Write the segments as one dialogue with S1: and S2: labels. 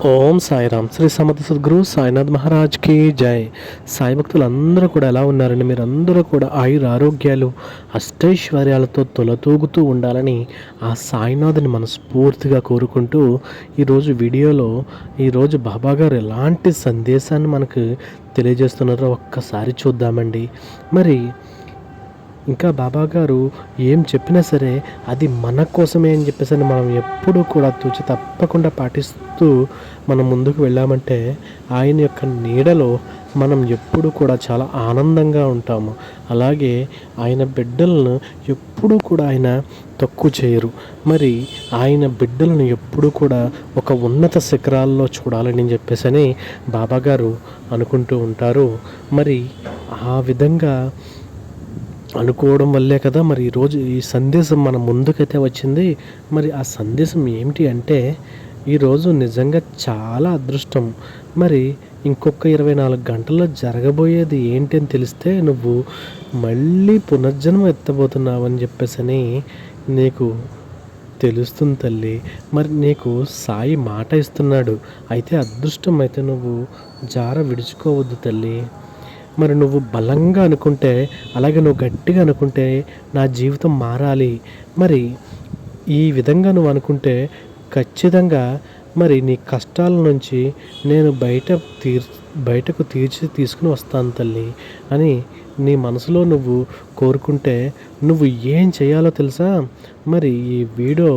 S1: ఓం సాయిరామ్. శ్రీ సమర్థ సద్గురు సాయినాథ్ మహారాజ్కి జై. సాయి భక్తులందరూ కూడా ఎలా ఉన్నారండి? మీరందరూ కూడా ఆయుర ఆరోగ్యాలు అష్టైశ్వర్యాలతో తొలతూగుతూ ఉండాలని ఆ సాయినాథుని మనస్ఫూర్తిగా కోరుకుంటూ ఈరోజు వీడియోలో ఈరోజు బాబాగారు ఎలాంటి సందేశాన్ని మనకు తెలియజేస్తున్నారో ఒక్కసారి చూద్దామండి. మరి ఇంకా బాబాగారు ఏం చెప్పినా సరే అది మన కోసమే అని చెప్పేసి మనం ఎప్పుడూ కూడా తూచి తప్పకుండా పాటిస్తూ మనం ముందుకు వెళ్ళామంటే ఆయన యొక్క నీడలో మనం ఎప్పుడూ కూడా చాలా ఆనందంగా ఉంటాము. అలాగే ఆయన బిడ్డలను ఎప్పుడూ కూడా ఆయన తక్కువ చేయరు. మరి ఆయన బిడ్డలను ఎప్పుడూ కూడా ఒక ఉన్నత శిఖరాల్లో చూడాలని చెప్పేసి బాబాగారు అనుకుంటూ ఉంటారు. మరి ఆ విధంగా అనుకోవడం వల్లే కదా మరి ఈరోజు ఈ సందేశం మన ముందుకైతే వచ్చింది. మరి ఆ సందేశం ఏమిటి అంటే, ఈరోజు నిజంగా చాలా అదృష్టం. మరి ఇంకొక 24 గంటల్లో జరగబోయేది ఏంటి అని తెలిస్తే నువ్వు మళ్ళీ పునర్జన్మ ఎత్తబోతున్నావు అని చెప్పేసి నీకు తెలుస్తుంది తల్లి. మరి నీకు సాయి మాట ఇస్తున్నాడు. అయితే అదృష్టం అయితే నువ్వు జార విడుచుకోవద్దు తల్లి. మరి నువ్వు బలంగా అనుకుంటే, అలాగే నువ్వు గట్టిగా అనుకుంటే నా జీవితం మారాలి, మరి ఈ విధంగా నువ్వు అనుకుంటే ఖచ్చితంగా మరి నీ కష్టాల నుంచి నేను బయటకు తీసుకుని వస్తాను తల్లి అని నీ మనసులో నువ్వు కోరుకుంటే నువ్వు ఏం చేయాలో తెలుసా? మరి ఈ వీడియో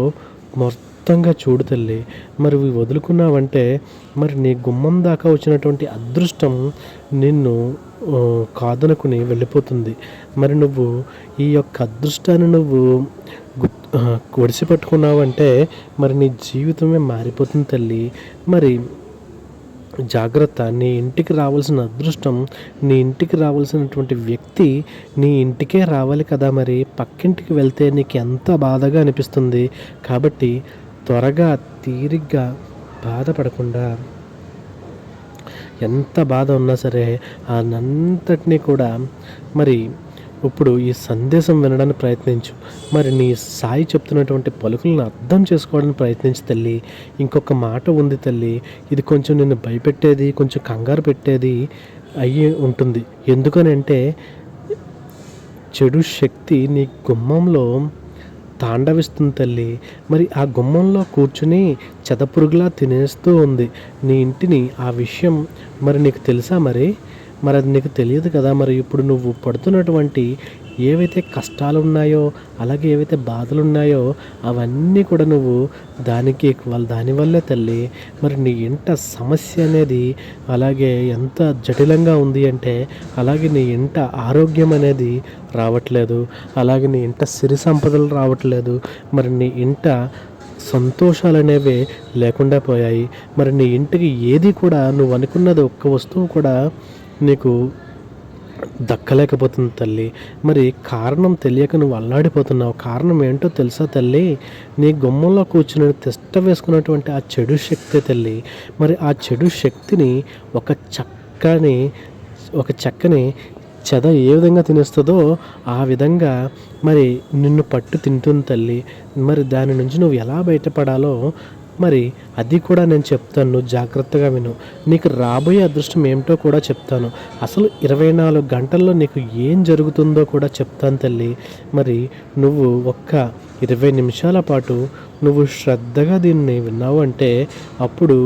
S1: మొత్తంగా చూడు తల్లి. మరి వదులుకున్నావంటే మరి నీ గుమ్మం దాకా వచ్చినటువంటి అదృష్టం నిన్ను కాదనుకుని వెళ్ళిపోతుంది. మరి నువ్వు ఈ యొక్క అదృష్టాన్ని నువ్వు ఒడిసిపట్టుకున్నావంటే మరి నీ జీవితమే మారిపోతుంది తల్లి. మరి జాగ్రత్త. నీ ఇంటికి రావాల్సిన అదృష్టం, నీ ఇంటికి రావాల్సినటువంటి వ్యక్తి నీ ఇంటికే రావాలి కదా. మరి పక్కింటికి వెళ్తే నీకు ఎంత బాధగా అనిపిస్తుంది. కాబట్టి త్వరగా తీరిగ్గా బాధపడకుండా, ఎంత బాధ ఉన్నా సరే అనంతటినీ కూడా మరి ఇప్పుడు ఈ సందేశం వినడానికి ప్రయత్నించు. మరి నీ సాయి చెప్తున్నటువంటి పలుకులను అర్థం చేసుకోవడానికి ప్రయత్నించు తల్లి. ఇంకొక మాట ఉంది తల్లి, ఇది కొంచెం నిన్ను భయపెట్టేది, కొంచెం కంగారు పెట్టేది అయ్యి ఉంటుంది. ఎందుకనంటే చెడు శక్తి నీ గుమ్మంలో తాండవిస్తుంది తల్లి. మరి ఆ గుమ్మంలో కూర్చుని చెదపురుగులా తినేస్తూ ఉంది నీ ఇంటిని. ఆ విషయం మరి నీకు తెలుసా? మరి అది నీకు తెలియదు కదా. మరి ఇప్పుడు నువ్వు పడుతున్నటువంటి ఏవైతే కష్టాలు ఉన్నాయో, అలాగే ఏవైతే బాధలు ఉన్నాయో అవన్నీ కూడా నువ్వు దానివల్లే తల్లి. మరి నీ ఇంట సమస్య అనేది అలాగే ఎంత జటిలంగా ఉంది అంటే, అలాగే నీ ఇంట ఆరోగ్యం అనేది రావట్లేదు, అలాగే నీ ఇంట సిరి సంపదలు రావట్లేదు, మరి నీ ఇంట సంతోషాలు అనేవి లేకుండా పోయాయి. మరి నీ ఇంటికి ఏది కూడా నువ్వు అనుకున్నది ఒక్క వస్తువు కూడా నీకు దక్కలేకపోతుంది తల్లి. మరి కారణం తెలియక నువ్వు అల్లాడిపోతున్నావు. కారణం ఏంటో తెలుసా తల్లి? నీ గుమ్మంలో కూర్చుని తిష్ట వేసుకున్నటువంటి ఆ చెడు శక్తి తల్లి. మరి ఆ చెడు శక్తిని ఒక చెక్కని చెద ఏ విధంగా తినేస్తుందో ఆ విధంగా మరి నిన్ను పట్టు తింటుంది తల్లి. మరి దాని నుంచి నువ్వు ఎలా బయటపడాలో మరి అది కూడా నేను చెప్తాను. నువ్వు జాగ్రత్తగా విను. నీకు రాబోయే అదృష్టం ఏమిటో కూడా చెప్తాను. అసలు 24 గంటల్లో నీకు ఏం జరుగుతుందో కూడా చెప్తాను తల్లి. మరి నువ్వు ఒక్క 20 నిమిషాల పాటు నువ్వు శ్రద్ధగా దీన్ని విన్నావు అంటే అప్పుడు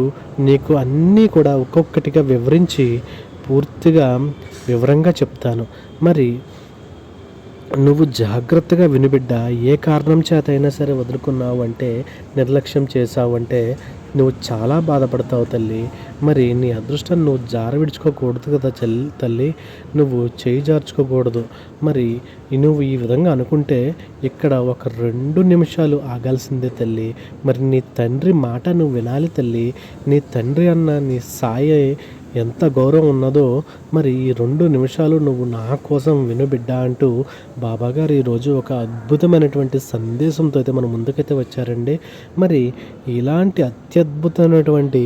S1: నీకు అన్నీ కూడా ఒక్కొక్కటిగా వివరించి పూర్తిగా వివరంగా చెప్తాను. మరి నువ్వు జాగ్రత్తగా వినిబిడ్డ. ఏ కారణం చేత అయినా సరే వదులుకున్నావు అంటే, నిర్లక్ష్యం చేసావు అంటే నువ్వు చాలా బాధపడతావు తల్లి. మరి నీ అదృష్టాన్ని నువ్వు జార విడుచుకోకూడదు కదా తల్లి. నువ్వు చేయి జార్చుకోకూడదు. మరి నువ్వు ఈ విధంగా అనుకుంటే ఇక్కడ ఒక 2 నిమిషాలు ఆగాల్సిందే తల్లి. మరి నీ తండ్రి మాట నువ్వు వినాలి తల్లి. నీ తండ్రి అన్న నీ సాయి ఎంత గౌరవం ఉన్నదో మరి ఈ 2 నిమిషాలు నువ్వు నా కోసం విను బిడ్డ అంటూ బాబాగారు ఈరోజు ఒక అద్భుతమైనటువంటి సందేశంతో అయితే మన ముందుకైతే వచ్చారండి. మరి ఇలాంటి అత్యద్భుతమైనటువంటి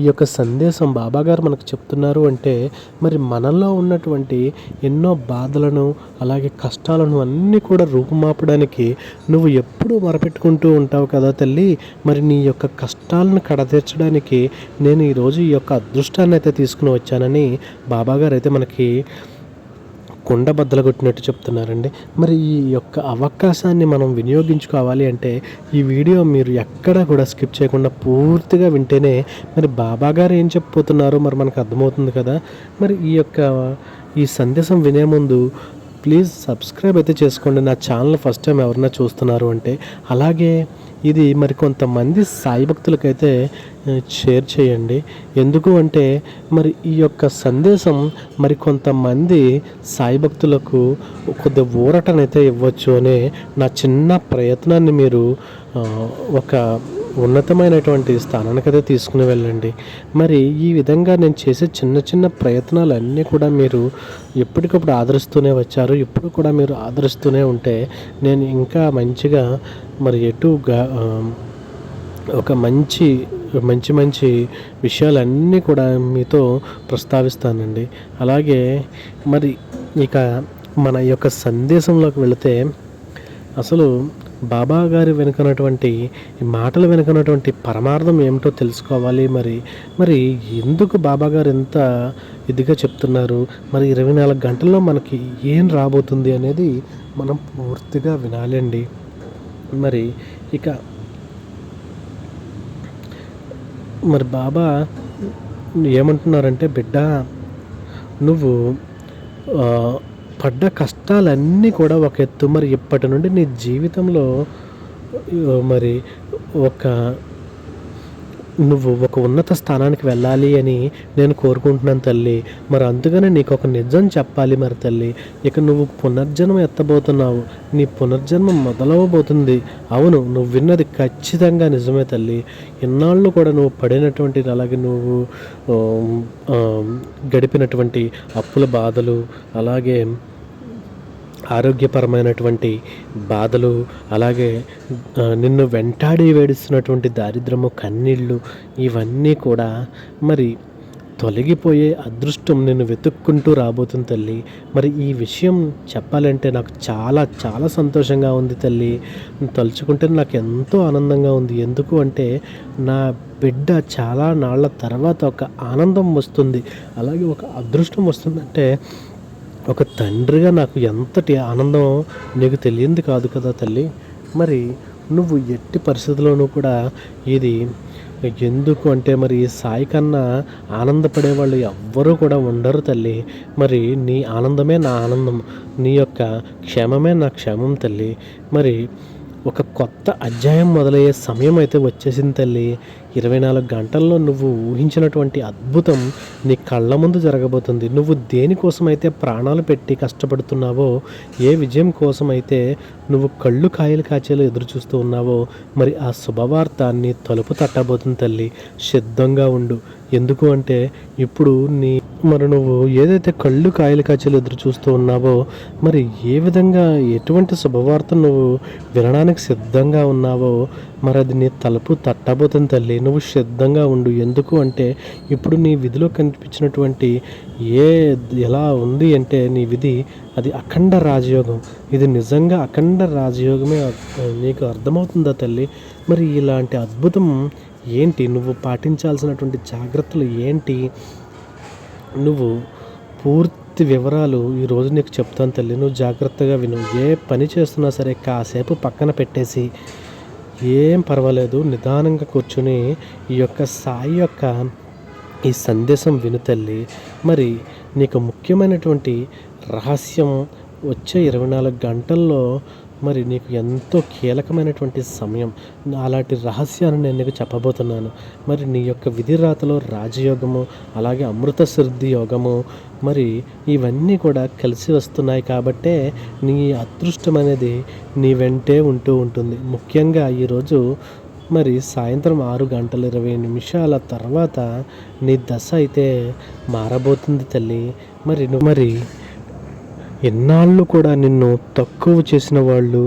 S1: ఈ యొక్క సందేశం బాబాగారు మనకు చెప్తున్నారు అంటే మరి మనలో ఉన్నటువంటి ఎన్నో బాధలను అలాగే కష్టాలను అన్నీ కూడా రూపుమాపడానికి నువ్వు ఎప్పుడూ మొరపెట్టుకుంటూ ఉంటావు కదా తల్లి. మరి నీ యొక్క కష్టాలను కడతీర్చడానికి నేను ఈరోజు ఈ యొక్క అదృష్టాన్ని అయితే తీసుకుని వచ్చానని బాబాగారు అయితే మనకి కుండ బద్దలు కొట్టినట్టు చెప్తున్నారండి. మరి ఈ యొక్క అవకాశాన్ని మనం వినియోగించుకోవాలి అంటే ఈ వీడియో మీరు ఎక్కడా కూడా స్కిప్ చేయకుండా పూర్తిగా వింటేనే మరి బాబాగారు ఏం చెప్పబోతున్నారో మరి మనకు అర్థమవుతుంది కదా. మరి ఈ సందేశం వినే ముందు ప్లీజ్ సబ్స్క్రైబ్ అయితే చేసుకోండి నా ఛానల్ ఫస్ట్ టైం ఎవరైనా చూస్తున్నారు అంటే. అలాగే ఇది మరి కొంతమంది సాయి భక్తులకైతే షేర్ చేయండి. ఎందుకు అంటే మరి ఈ యొక్క సందేశం మరి కొంతమంది సాయి భక్తులకు కొద్దిగా ఊరటనైతే ఇవ్వచ్చు అనే నా చిన్న ప్రయత్నాన్ని మీరు ఒక ఉన్నతమైనటువంటి స్థానానికైతే తీసుకుని వెళ్ళండి. మరి ఈ విధంగా నేను చేసే చిన్న చిన్న ప్రయత్నాలన్నీ కూడా మీరు ఎప్పటికప్పుడు ఆదరిస్తూనే వచ్చారు. ఇప్పుడు కూడా మీరు ఆదరిస్తూనే ఉంటే నేను ఇంకా మంచిగా మరి ఒక మంచి మంచి విషయాలన్నీ కూడా మీతో ప్రస్తావిస్తానండి. అలాగే మరి ఇక మన యొక్క సందేశంలోకి వెళితే అసలు బాబా గారి వెనుకనటువంటి ఈ మాటల వెనుకనటువంటి పరమార్థం ఏమిటో తెలుసుకోవాలి. మరి ఎందుకు బాబా గారు ఎంత ఇదిగా చెప్తున్నారు, మరి 24 గంటల్లో మనకి ఏం రాబోతుంది అనేది మనం పూర్తిగా వినాలండి. మరి ఇక మరి బాబా ఏమంటున్నారంటే, బిడ్డ నువ్వు పడ్డ కష్టాలన్నీ కూడా ఒక ఎత్తు. మరి ఇప్పటి నుండి నీ జీవితంలో మరి నువ్వు ఒక ఉన్నత స్థానానికి వెళ్ళాలి అని నేను కోరుకుంటున్నాను తల్లి. మరి అందుకనే నీకు ఒక నిజం చెప్పాలి మరి తల్లి. ఇక నువ్వు పునర్జన్మ ఎత్తబోతున్నావు, నీ పునర్జన్మ మొదలవబోతుంది. అవును, నువ్వు విన్నది ఖచ్చితంగా నిజమే తల్లి. ఇన్నాళ్ళు కూడా నువ్వు పడినటువంటి అలాగే నువ్వు గడిపినటువంటి అప్పుల బాధలు, అలాగే ఆరోగ్యపరమైనటువంటి బాధలు, అలాగే నిన్ను వెంటాడి వేడిస్తున్నటువంటి దారిద్రము, కన్నీళ్ళు, ఇవన్నీ కూడా మరి తొలగిపోయే అదృష్టం నిన్ను వెతుక్కుంటూ రాబోతుంది తల్లి. మరి ఈ విషయం చెప్పాలంటే నాకు చాలా చాలా సంతోషంగా ఉంది తల్లి. తలుచుకుంటే నాకు ఎంతో ఆనందంగా ఉంది. ఎందుకు అంటే నా బిడ్డ చాలా నాళ్ళ తర్వాత ఒక ఆనందం వస్తుంది, అలాగే ఒక అదృష్టం వస్తుందంటే ఒక తండ్రిగా నాకు ఎంతటి ఆనందం నీకు తెలియంది కాదు కదా తల్లి. మరి నువ్వు ఎట్టి పరిస్థితుల్లోనూ కూడా ఇది ఎందుకు అంటే మరి సాయి కన్నా ఆనందపడే వాళ్ళు ఎవ్వరూ కూడా ఉండరు తల్లి. మరి నీ ఆనందమే నా ఆనందం, నీ యొక్క క్షేమమే నా క్షేమం తల్లి. మరి ఒక కొత్త అధ్యాయం మొదలయ్యే సమయం అయితే వచ్చేసింది తల్లి. 24 గంటల్లో నువ్వు ఊహించినటువంటి అద్భుతం నీ కళ్ళ ముందు జరగబోతుంది. నువ్వు దేనికోసమైతే ప్రాణాలు పెట్టి కష్టపడుతున్నావో, ఏ విజయం కోసమైతే నువ్వు కళ్ళు కాయలు కాచేలు ఎదురు చూస్తూ ఉన్నావో, మరి ఆ శుభవార్త నీ తలుపు తట్టబోతుంది తల్లి. సిద్ధంగా ఉండు. ఎందుకు అంటే ఇప్పుడు మరి నువ్వు ఏదైతే కళ్ళు కాయలు కాచేలు ఎదురు చూస్తూ ఉన్నావో, మరి ఏ విధంగా ఎటువంటి శుభవార్త నువ్వు వినడానికి సిద్ధంగా ఉన్నావో, మరి అది నీ తలుపు తట్టబోతుంది తల్లి. నువ్వు సిద్ధంగా ఉండు. ఎందుకు అంటే ఇప్పుడు నీ విధిలో కనిపించినటువంటి ఎలా ఉంది అంటే నీ విధి అది అఖండ రాజయోగం. ఇది నిజంగా అఖండ రాజయోగమే. నీకు అర్థమవుతుందా తల్లి? మరి ఇలాంటి అద్భుతం ఏంటి, నువ్వు పాటించాల్సినటువంటి జాగ్రత్తలు ఏంటి, నువ్వు పూర్తి వివరాలు ఈరోజు నీకు చెప్తాను తల్లి. నువ్వు జాగ్రత్తగా విను. ఏ పని చేస్తున్నా సరే కాసేపు పక్కన పెట్టేసి ఏం పర్వాలేదు నిదానంగా కూర్చొని ఈ యొక్క సాయి యొక్క ఈ సందేశం విను తల్లి. మరి నీకు ముఖ్యమైనటువంటి రహస్యం వచ్చే 24 గంటల్లో మరి నీకు ఎంతో కీలకమైనటువంటి సమయం. అలాంటి రహస్యాన్ని నేను నీకు చెప్పబోతున్నాను. మరి నీ యొక్క విధి రాతలో రాజయోగము, అలాగే అమృత సిద్ధి యోగము, మరి ఇవన్నీ కూడా కలిసి వస్తున్నాయి. కాబట్టే నీ అదృష్టం అనేది నీ వెంటే ఉంటూ ఉంటుంది. ముఖ్యంగా ఈరోజు మరి సాయంత్రం 6:20 తర్వాత నీ దశ అయితే మారబోతుంది తల్లి. మరి ఎన్నాళ్ళు కూడా నిన్ను తక్కువ చేసిన వాళ్ళు,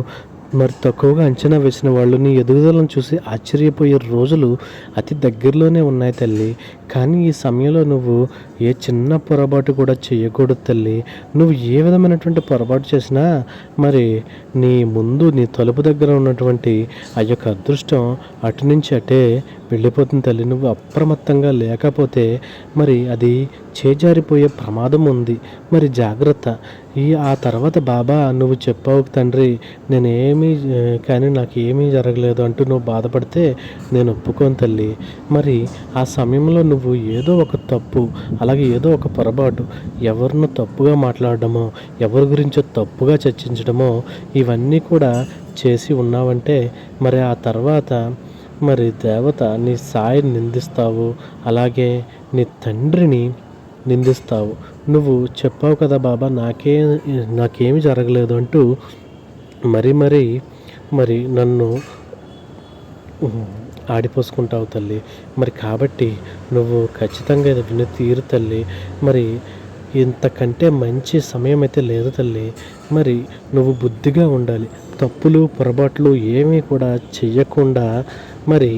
S1: మరి తక్కువగా అంచనా వేసిన వాళ్ళు నీ ఎదుగుదలను చూసి ఆశ్చర్యపోయే రోజులు అతి దగ్గరలోనే ఉన్నాయి తల్లి. కానీ ఈ సమయంలో నువ్వు ఏ చిన్న పొరపాటు కూడా చేయకూడదు తల్లి. నువ్వు ఏ విధమైనటువంటి పొరపాటు చేసినా మరి నీ ముందు నీ తలుపు దగ్గర ఉన్నటువంటి ఆ యొక్క అదృష్టం అటు నుంచి అటే వెళ్ళిపోతుంది తల్లి. నువ్వు అప్రమత్తంగా లేకపోతే మరి అది చేజారిపోయే ప్రమాదం ఉంది. మరి జాగ్రత్త. ఆ తర్వాత బాబా నువ్వు చెప్పావు తండ్రి, కానీ నాకు ఏమీ జరగలేదు అంటూ నువ్వు బాధపడితే నేను ఒప్పుకోను తల్లి. మరి ఆ సమయంలో నువ్వు ఏదో ఒక తప్పు, అలాగే ఏదో ఒక పొరపాటు, ఎవరినో తప్పుగా మాట్లాడడమో, ఎవరి గురించో తప్పుగా చర్చించడమో, ఇవన్నీ కూడా చేసి ఉన్నావంటే మరి ఆ తర్వాత మరి దేవత నీ సాయిని నిందిస్తావు, అలాగే నీ తండ్రిని నిందిస్తావు. నువ్వు చెప్పావు కదా బాబా నాకేమి జరగలేదు అంటూ మరి నన్ను ఆడిపోసుకుంటావు తల్లి. మరి కాబట్టి నువ్వు ఖచ్చితంగా ఇది విని తీరు తల్లి. మరి ఇంతకంటే మంచి సమయం అయితే లేదు తల్లి. మరి నువ్వు బుద్ధిగా ఉండాలి. తప్పులు పొరపాట్లు ఏమీ కూడా చెయ్యకుండా మరి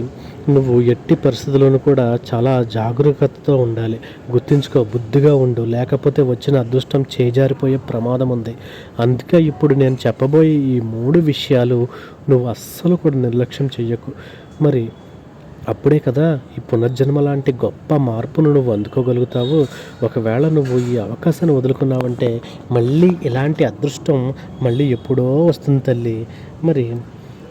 S1: నువ్వు ఎట్టి పరిస్థితుల్లోనూ కూడా చాలా జాగరూకతతో ఉండాలి. గుర్తుంచుకో, బుద్ధిగా ఉండు, లేకపోతే వచ్చిన అదృష్టం చేజారిపోయే ప్రమాదం ఉంది. అందుకే ఇప్పుడు నేను చెప్పబోయే ఈ 3 విషయాలు నువ్వు అస్సలు కూడా నిర్లక్ష్యం చెయ్యకు. మరి అప్పుడే కదా ఈ పునర్జన్మ లాంటి గొప్ప మార్పును నువ్వు అందుకోగలుగుతావు. ఒకవేళ నువ్వు ఈ అవకాశాన్ని వదులుకున్నావంటే మళ్ళీ ఇలాంటి అదృష్టం మళ్ళీ ఎప్పుడో వస్తుంది తల్లి. మరి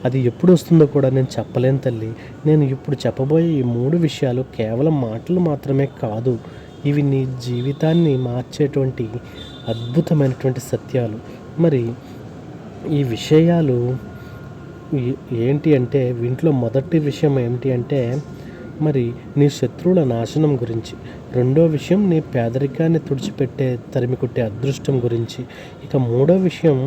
S1: అది ఎప్పుడు వస్తుందో కూడా నేను చెప్పలేను తల్లి. నేను ఇప్పుడు చెప్పబోయే ఈ 3 విషయాలు కేవలం మాటలు మాత్రమే కాదు, ఇవి నీ జీవితాన్ని మార్చేటువంటి అద్భుతమైనటువంటి సత్యాలు. మరి ఈ విషయాలు ఏంటి అంటే, వీంట్లో మొదటి విషయం ఏమిటి అంటే మరి నీ శత్రువుల నాశనం గురించి, రెండో విషయం నీ పేదరికాన్ని తుడిచిపెట్టే తరిమికొట్టే అదృష్టం గురించి, ఇక మూడో విషయం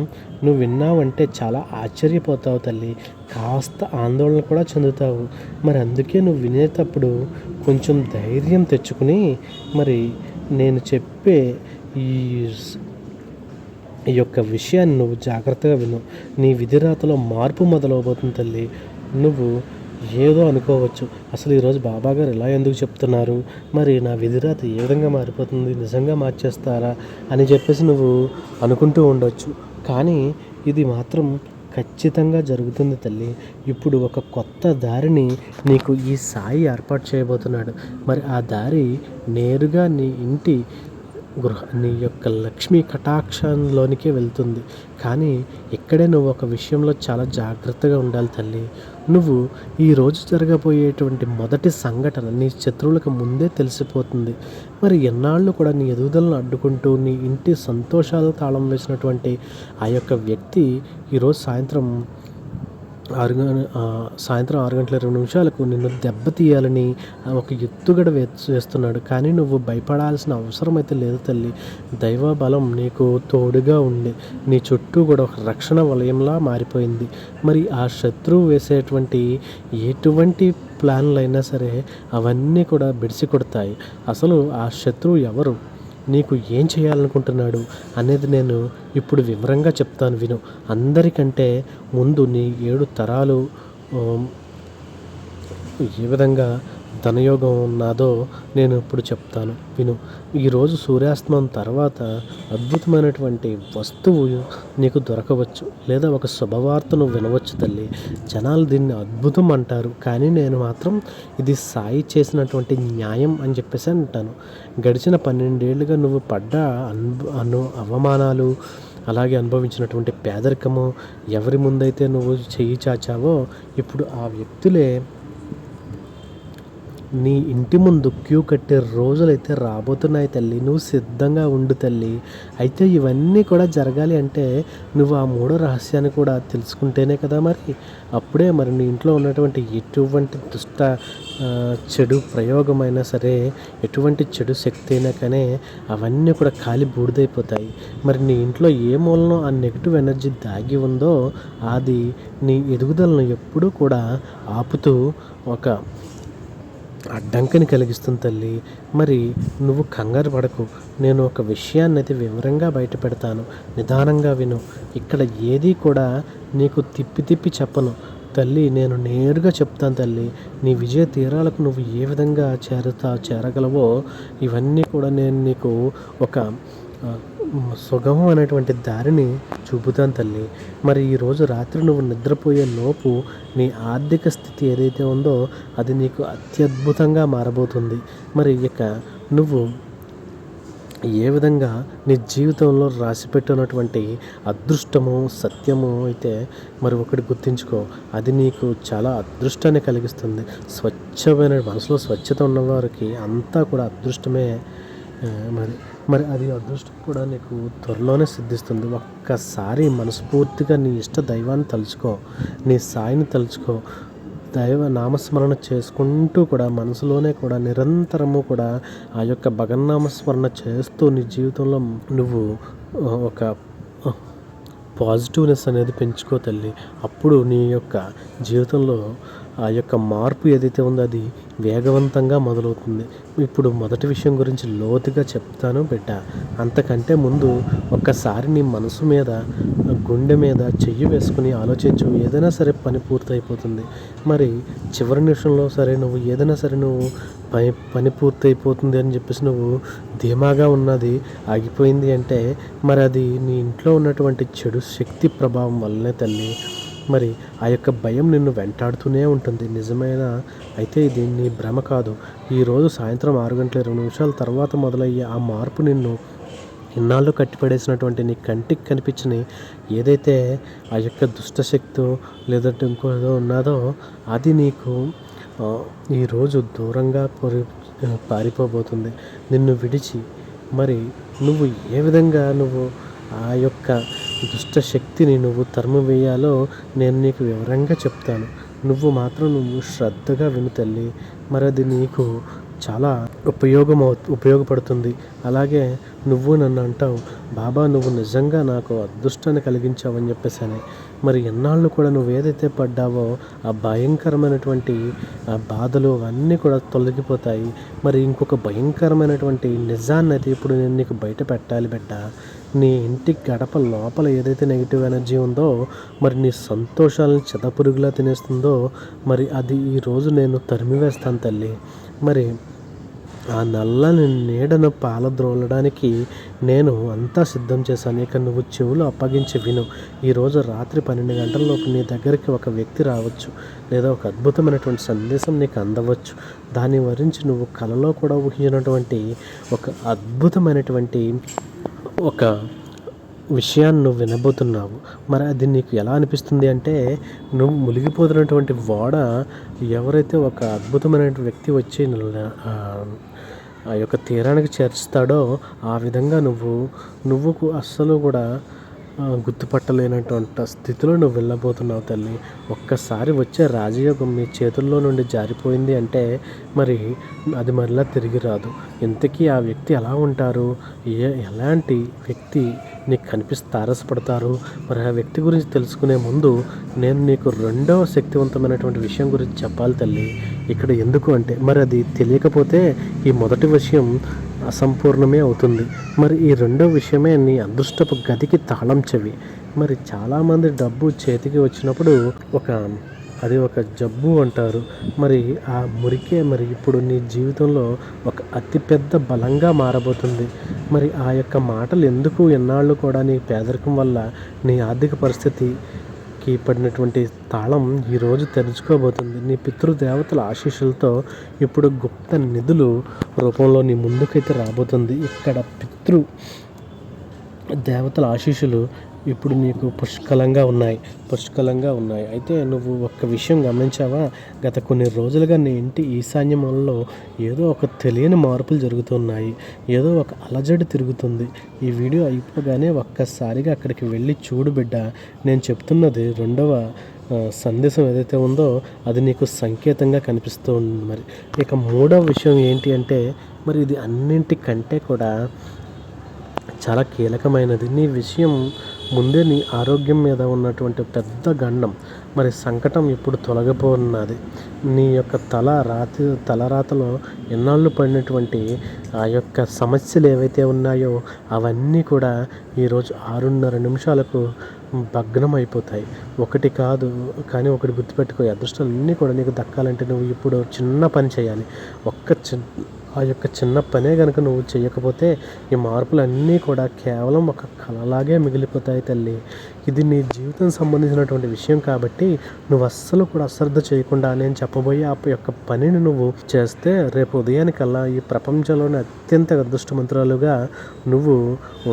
S1: నువ్వు విన్నావంటే చాలా ఆశ్చర్యపోతావు తల్లి, కాస్త ఆందోళన కూడా చెందుతావు. మరి అందుకే నువ్వు వినేటప్పుడు కొంచెం ధైర్యం తెచ్చుకుని మరి నేను చెప్పే ఈ యొక్క విషయాన్ని నువ్వు జాగ్రత్తగా విను. నీ విధిరాతలో మార్పు మొదలవబోతుంది తల్లి. నువ్వు ఏదో అనుకోవచ్చు, అసలు ఈరోజు బాబాగారు ఇలా ఎందుకు చెప్తున్నారు, మరి నా విధిరాత ఏ విధంగా మారిపోతుంది, నిజంగా మార్చేస్తారా అని చెప్పేసి నువ్వు అనుకుంటూ ఉండొచ్చు. కానీ ఇది మాత్రం ఖచ్చితంగా జరుగుతుంది తల్లి. ఇప్పుడు ఒక కొత్త దారిని నీకు ఈ సాయి ఏర్పాటు చేయబోతున్నాడు. మరి ఆ దారి నేరుగా నీ ఇంటి నీ యొక్క లక్ష్మీ కటాక్షంలోనికే వెళ్తుంది. కానీ ఇక్కడే నువ్వు ఒక విషయంలో చాలా జాగ్రత్తగా ఉండాలి తల్లి. నువ్వు ఈరోజు జరగబోయేటువంటి మొదటి సంఘటన నీ శత్రువులకు ముందే తెలిసిపోతుంది. మరి ఎన్నాళ్ళు కూడా నీ ఎదుగుదలను అడ్డుకుంటూ నీ ఇంటి సంతోషాలు తాళం వేసినటువంటి ఆ యొక్క వ్యక్తి ఈరోజు సాయంత్రం 6:20 నిన్ను దెబ్బతీయాలని ఒక ఎత్తుగడ వేస్తున్నాడు. కానీ నువ్వు భయపడాల్సిన అవసరం అయితే లేదు తల్లి. దైవ బలం నీకు తోడుగా ఉండి నీ చుట్టూ కూడా ఒక రక్షణ వలయంలా మారిపోయింది. మరి ఆ శత్రువు వేసేటువంటి ఎటువంటి ప్లాన్లైనా సరే అవన్నీ కూడా బెడిసి కొడతాయి. అసలు ఆ శత్రువు ఎవరు, నీకు ఏం చేయాలనుకుంటున్నాడు అనేది నేను ఇప్పుడు వివరంగా చెప్తాను విను. అందరికంటే ముందు నీ 7 తరాలు ఏ విధంగా ధనయోగం ఉన్నదో నేను ఇప్పుడు చెప్తాను విను. ఈరోజు సూర్యాస్తమం తర్వాత అద్భుతమైనటువంటి వస్తువు నీకు దొరకవచ్చు, లేదా ఒక శుభవార్తను వినవచ్చు తల్లి. జనాలు దీన్ని అద్భుతం అంటారు, కానీ నేను మాత్రం ఇది సాయి చేసినటువంటి న్యాయం అని చెప్పేసి అంటాను. గడిచిన 12 ఏళ్ళుగా నువ్వు పడ్డ అవమానాలు, అలాగే అనుభవించినటువంటి పేదరికము, ఎవరి ముందైతే నువ్వు చెయ్యి చాచావో ఇప్పుడు ఆ వ్యక్తులే నీ ఇంటి ముందు క్యూ కట్టే రోజులైతే రాబోతున్నాయి తల్లి. నువ్వు సిద్ధంగా ఉండు తల్లి. అయితే ఇవన్నీ కూడా జరగాలి అంటే నువ్వు ఆ మూడో రహస్యాన్ని కూడా తెలుసుకుంటేనే కదా మరి. అప్పుడే మరి నీ ఇంట్లో ఉన్నటువంటి ఎటువంటి చెడు ప్రయోగమైనా సరే, ఎటువంటి చెడు శక్తి అయినా కానీ అవన్నీ కూడా కాలి బూడిదైపోతాయి. మరి నీ ఇంట్లో ఏ మూలనో ఆ నెగిటివ్ ఎనర్జీ దాగి ఉందో అది నీ ఎదుగుదలను ఎప్పుడూ కూడా ఆపుతూ ఒక అడ్డంకిని కలిగిస్తుంది తల్లి. మరి నువ్వు కంగారు పడకు. నేను ఒక విషయాన్ని అయితే వివరంగా బయట పెడతాను, నిదానంగా విను. ఇక్కడ ఏది కూడా నీకు తిప్పి తిప్పి చెప్పను తల్లి. నేను నేరుగా చెప్తాను తల్లి. నీ విజయ తీరాలకు నువ్వు ఏ విధంగా చేరగలవో ఇవన్నీ కూడా నేను నీకు ఒక సుగమం అనేటువంటి దారిని చూపుతాను తల్లి. మరి ఈరోజు రాత్రి నువ్వు నిద్రపోయే లోపు నీ ఆర్థిక స్థితి ఏదైతే ఉందో అది నీకు అత్యద్భుతంగా మారబోతుంది. మరి ఇక నువ్వు ఏ విధంగా నీ జీవితంలో రాసిపెట్టినటువంటి అదృష్టము సత్యము అయితే మరి ఒకటి గుర్తుంచుకో, అది నీకు చాలా అదృష్టాన్ని కలిగిస్తుంది. స్వచ్ఛమైన మనసులో స్వచ్ఛత ఉన్నవారికి అంతా కూడా అదృష్టమే. మరి మరి అది అదృష్టం కూడా నీకు త్వరలోనే సిద్ధిస్తుంది. ఒక్కసారి మనస్ఫూర్తిగా నీ ఇష్ట దైవాన్ని తలుచుకో, నీ సాయిని తలుచుకో. దైవ నామస్మరణ చేసుకుంటూ కూడా మనసులోనే కూడా నిరంతరము కూడా ఆ యొక్క భగన్నామస్మరణ చేస్తూ నీ జీవితంలో నువ్వు ఒక పాజిటివ్నెస్ అనేది పెంచుకో తల్లి. అప్పుడు నీ యొక్క జీవితంలో ఆ యొక్క మార్పు ఏదైతే ఉందో అది వేగవంతంగా మొదలవుతుంది. ఇప్పుడు మొదటి విషయం గురించి లోతుగా చెప్తాను బిడ్డ. అంతకంటే ముందు ఒక్కసారి నీ మనసు మీద గుండె మీద చెయ్యి వేసుకుని ఆలోచించు. ఏదైనా సరే పని పూర్తయిపోతుంది. మరి చివరి నిమిషంలో సరే నువ్వు ఏదైనా సరే నువ్వు పని పూర్తయిపోతుంది అని చెప్పేసి నువ్వు ధీమాగా ఉన్నది ఆగిపోయింది అంటే మరి అది నీ ఇంట్లో ఉన్నటువంటి చెడు శక్తి ప్రభావం వల్లనే తల్లి. మరి ఆ యొక్క భయం నిన్ను వెంటాడుతూనే ఉంటుంది. నిజమైన అయితే ఇది నీ భ్రమ కాదు. ఈరోజు సాయంత్రం 6:20 తర్వాత మొదలయ్యే ఆ మార్పు నిన్ను ఇన్నాళ్ళు కట్టిపడేసినటువంటి నీ కంటికి కనిపించని ఏదైతే ఆ యొక్క దుష్టశక్తో లేదంటే ఇంకోదో ఉన్నదో అది నీకు ఈరోజు దూరంగా పారిపోబోతుంది నిన్ను విడిచి. మరి నువ్వు ఏ విధంగా నువ్వు ఆ యొక్క దుష్టశక్తిని నువ్వు తరిమివేయాలో నేను నీకు వివరంగా చెప్తాను. నువ్వు శ్రద్ధగా విను తల్లి. మరి అది నీకు చాలా ఉపయోగపడుతుంది. అలాగే నువ్వు నన్ను అంటావు, బాబా నువ్వు నిజంగా నాకు అదృష్టాన్ని కలిగించావని చెప్పేసి. మరి ఎన్నాళ్ళు కూడా నువ్వు ఏదైతే పడ్డావో ఆ భయంకరమైనటువంటి ఆ బాధలు అవన్నీ కూడా తొలగిపోతాయి. మరి ఇంకొక భయంకరమైనటువంటి నిజాన్ని అయితే ఇప్పుడు నేను నీకు బయట పెట్టాలి బిడ్డ. నీ ఇంటి గడప లోపల ఏదైతే నెగిటివ్ ఎనర్జీ ఉందో మరి నీ సంతోషాలను చెదపురుగులా తినేస్తుందో మరి అది ఈరోజు నేను తరిమివేస్తాను తల్లి. మరి ఆ నల్లని నీడను పాలద్రోలడానికి నేను అంతా సిద్ధం చేశాను. ఇక నువ్వు చెవులు అప్పగించి విను. ఈరోజు రాత్రి 12 గంటలలోపు నీ దగ్గరికి ఒక వ్యక్తి రావచ్చు, లేదా ఒక అద్భుతమైనటువంటి సందేశం నీకు అందవచ్చు. దాని గురించి నువ్వు కలలో కూడా ఊహించినటువంటి ఒక అద్భుతమైనటువంటి ఒక విషయాన్ని నువ్వు వినబోతున్నావు. మరి అది నీకు ఎలా అనిపిస్తుంది అంటే నువ్వు మునిగిపోతున్నటువంటి ఓడ ఎవరైతే ఒక అద్భుతమైన వ్యక్తి వచ్చి ఆ యొక్క తీరానికి చేర్చుతాడో ఆ విధంగా నువ్వు అస్సలు కూడా గుర్తుపట్టలేనటువంటి స్థితిలో నువ్వు వెళ్ళబోతున్నావు తల్లి. ఒక్కసారి వచ్చే రాజయోగం మీ చేతుల్లో నుండి జారిపోయింది అంటే మరి అది మరలా తిరిగి రాదు. ఇంతకీ ఆ వ్యక్తి ఎలా ఉంటారు, ఎలాంటి వ్యక్తి నీకు తారసపడతారు? మరి ఆ వ్యక్తి గురించి తెలుసుకునే ముందు నేను నీకు రెండవ శక్తివంతమైనటువంటి విషయం గురించి చెప్పాలి తల్లి. ఇక్కడ ఎందుకు అంటే మరి అది తెలియకపోతే ఈ మొదటి విషయం అసంపూర్ణమే అవుతుంది. మరి ఈ రెండో విషయమే నీ అదృష్టపు గదికి తాళం చెవి. మరి చాలామంది డబ్బు చేతికి వచ్చినప్పుడు అది ఒక జబ్బు అంటారు. మరి ఆ మురికే మరి ఇప్పుడు నీ జీవితంలో ఒక అతిపెద్ద బలంగా మారబోతుంది. మరి ఆ యొక్క మాటలు ఎందుకు ఎన్నాళ్ళు కూడా నీ పేదరికం వల్ల నీ ఆర్థిక పరిస్థితికి పడినటువంటి తాళం ఈరోజు తెరుచుకోబోతుంది. నీ పితృదేవతల ఆశీస్సులతో ఇప్పుడు గుప్త నిధులు రూపంలో నీ ముందుకైతే రాబోతుంది. ఇక్కడ దేవతల ఆశీస్సులు ఇప్పుడు నీకు పుష్కలంగా ఉన్నాయి. అయితే నువ్వు ఒక్క విషయం గమనించావా? గత కొన్ని రోజులుగా నీ ఇంటి ఈశాన్య మూలలో ఏదో ఒక తెలియని మార్పులు జరుగుతున్నాయి. ఏదో ఒక అలజడి తిరుగుతుంది. ఈ వీడియో అయిపోగానే ఒక్కసారిగా అక్కడికి వెళ్ళి చూడు బిడ్డ. నేను చెప్తున్నది రెండవ సందేశం ఏదైతే ఉందో అది నీకు సంకేతంగా కనిపిస్తూ ఉంది. మరి ఇక మూడవ విషయం ఏంటి అంటే, మరి ఇది అన్నింటికంటే కూడా చాలా కీలకమైనది. నీ విషయం ముందే నీ ఆరోగ్యం మీద ఉన్నటువంటి పెద్ద గండం, మరి సంకటం ఇప్పుడు తొలగిపోనున్నది. నీ యొక్క తలరాతలో ఎన్నాళ్ళు పడినటువంటి ఆ యొక్క సమస్యలు ఏవైతే ఉన్నాయో అవన్నీ కూడా ఈరోజు 6:30 నిమిషాలకు భగ్నం అయిపోతాయి. ఒకటి కాదు కానీ ఒకటి గుర్తుపెట్టుకో, అదృష్టాలన్నీ కూడా నీకు దక్కాలంటే నువ్వు ఇప్పుడు చిన్న పని చేయాలి. ఆ యొక్క చిన్న పనే కనుక నువ్వు చేయకపోతే ఈ మార్పులన్నీ కూడా కేవలం ఒక కలలాగే మిగిలిపోతాయి తల్లి. ఇది నీ జీవితం సంబంధించినటువంటి విషయం కాబట్టి నువ్వు అస్సలు కూడా అశ్రద్ధ చేయకుండా నేను చెప్పబోయే ఆ యొక్క పనిని నువ్వు చేస్తే రేపు ఉదయానికల్లా ఈ ప్రపంచంలోనే అత్యంత అదృష్టవంతురాలుగా నువ్వు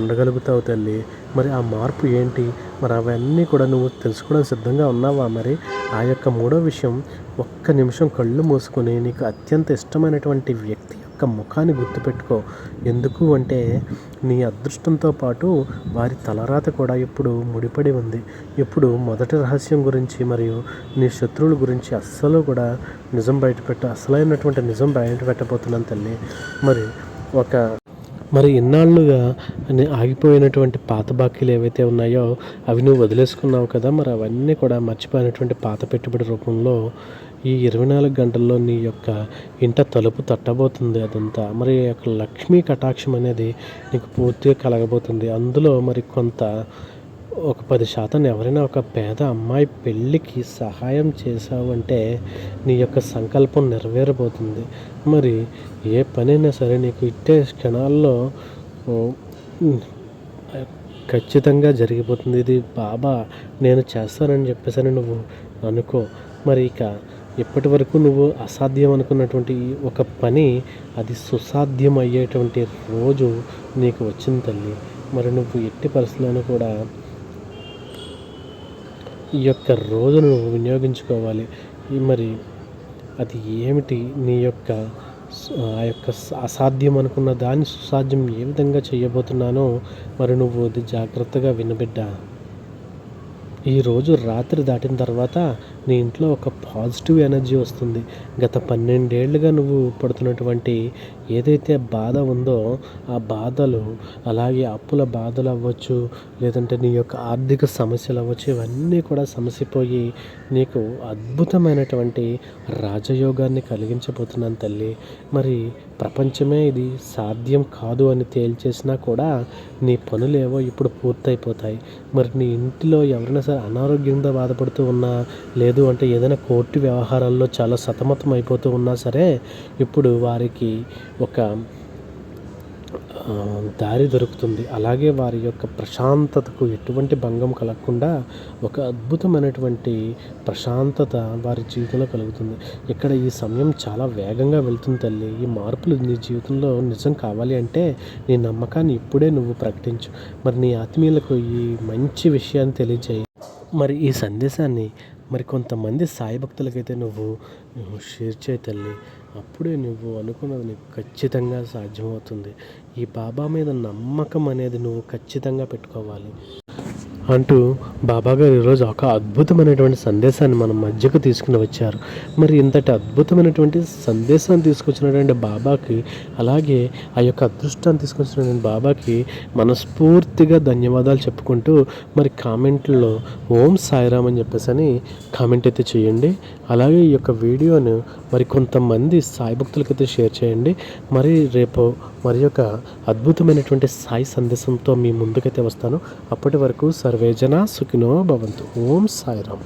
S1: ఉండగలుగుతావు తల్లి. మరి ఆ మార్పు ఏంటి? మరి అవన్నీ కూడా నువ్వు తెలుసుకోవడానికి సిద్ధంగా ఉన్నావా? మరి ఆ యొక్క మూడో విషయం, ఒక్క నిమిషం కళ్ళు మూసుకొని నీకు అత్యంత ఇష్టమైనటువంటి వ్యక్తి యొక్క ముఖాన్ని గుర్తుపెట్టుకో. ఎందుకు అంటే నీ అదృష్టంతో పాటు వారి తలరాత కూడా ఇప్పుడు ముడిపడి ఉంది. ఇప్పుడు మొదటి రహస్యం గురించి మరియు నీ శత్రువుల గురించి అస్సలు కూడా అసలైనటువంటి నిజం బయట పెట్టబోతున్నాను తల్లి. మరి ఇన్నాళ్ళుగా ఆగిపోయినటువంటి పాత బాకీలు ఏవైతే ఉన్నాయో అవి నువ్వు వదిలేసుకున్నావు కదా. మరి అవన్నీ కూడా మర్చిపోయినటువంటి పాత పెట్టుబడి రూపంలో ఈ 24 గంటల్లో నీ యొక్క ఇంట తలుపు తట్టబోతుంది అదంతా. మరి యొక్క లక్ష్మీ కటాక్షం అనేది నీకు పూర్తిగా కలగబోతుంది. అందులో మరి ఒక 10% ఎవరైనా ఒక పేద అమ్మాయి పెళ్ళికి సహాయం చేశావు అంటే నీ యొక్క సంకల్పం నెరవేరబోతుంది. మరి ఏ పనైనా సరే నీకు ఇట్టే క్షణాల్లో ఖచ్చితంగా జరిగిపోతుంది. ఇది బాబా నేను చేస్తానని చెప్పేసి నువ్వు అనుకో. మరి ఇక ఇప్పటి వరకు నువ్వు అసాధ్యం అనుకున్నటువంటి ఒక పని అది సుసాధ్యం అయ్యేటువంటి రోజు నీకు వచ్చింది తల్లి. మరి నువ్వు ఎట్టి పరిస్థితుల్లోనూ కూడా ఈ యొక్క రోజును నువ్వు వినియోగించుకోవాలి. మరి అది ఏమిటి? నీ యొక్క ఆ యొక్క అసాధ్యం అనుకున్న దాన్ని సుసాధ్యం ఏ విధంగా చేయబోతున్నానో మరి నువ్వు అది జాగ్రత్తగా వినబిడ్డ. ఈరోజు రాత్రి దాటిన తర్వాత నీ ఇంట్లో ఒక పాజిటివ్ ఎనర్జీ వస్తుంది. గత 12 ఏళ్ళుగా నువ్వు పడుతున్నటువంటి ఏదైతే బాధ ఉందో ఆ బాధలు, అలాగే అప్పుల బాధలు అవ్వచ్చు, లేదంటే నీ యొక్క ఆర్థిక సమస్యలు అవ్వచ్చు, ఇవన్నీ కూడా సమసిపోయి నీకు అద్భుతమైనటువంటి రాజయోగాన్ని కలిగించబోతున్నాను తల్లి. మరి ప్రపంచమే ఇది సాధ్యం కాదు అని తేల్చేసినా కూడా నీ పనులేవో ఇప్పుడు పూర్తయిపోతాయి. మరి నీ ఇంటిలో ఎవరైనా సరే అనారోగ్యంతో బాధపడుతూ ఉన్నా, లేదు అంటే ఏదైనా కోర్టు వ్యవహారాల్లో చాలా సతమతం అయిపోతూ ఉన్నా సరే ఇప్పుడు వారికి ఒక దారి దొరుకుతుంది. అలాగే వారి యొక్క ప్రశాంతతకు ఎటువంటి భంగం కలగకుండా ఒక అద్భుతమైనటువంటి ప్రశాంతత వారి జీవితంలో కలుగుతుంది. ఇక్కడ ఈ సమయం చాలా వేగంగా వెళ్తుంది తల్లి. ఈ మార్పులు నీ జీవితంలో నిజం కావాలి అంటే నీ నమ్మకాన్ని ఇప్పుడే నువ్వు ప్రకటించు. మరి నీ ఆత్మీయులకు ఈ మంచి విషయాన్ని తెలియజేయి. మరి ఈ సందేశాన్ని మరి కొంతమంది సాయి భక్తులకైతే నువ్వు షేర్ చేయి తల్లి. అప్పుడే నువ్వు అనుకున్నది నీకు ఖచ్చితంగా సాధ్యమవుతుంది. ఈ బాబా మీద నమ్మకం అనేది నువ్వు ఖచ్చితంగా పెట్టుకోవాలి అంటూ బాబాగారు ఈరోజు ఒక అద్భుతమైనటువంటి సందేశాన్ని మన మధ్యకు తీసుకుని వచ్చారు. మరి ఇంతటి అద్భుతమైనటువంటి సందేశాన్ని తీసుకొచ్చినటువంటి బాబాకి, అలాగే ఆ యొక్క అదృష్టాన్ని తీసుకొచ్చినటువంటి బాబాకి మనస్ఫూర్తిగా ధన్యవాదాలు చెప్పుకుంటూ మరి కామెంట్లో ఓం సాయిరామ్ అని చెప్పేసి కామెంట్ అయితే చేయండి. అలాగే ఈ యొక్క వీడియోను మరి కొంతమంది సాయి భక్తులకైతే షేర్ చేయండి. మరి రేపు మరి యొక్క అద్భుతమైనటువంటి సాయి సందేశంతో మీ ముందుకైతే వస్తాను. అప్పటి వరకు సర్వేజన సుఖినో భవంతు. ఓం సాయిరామ్.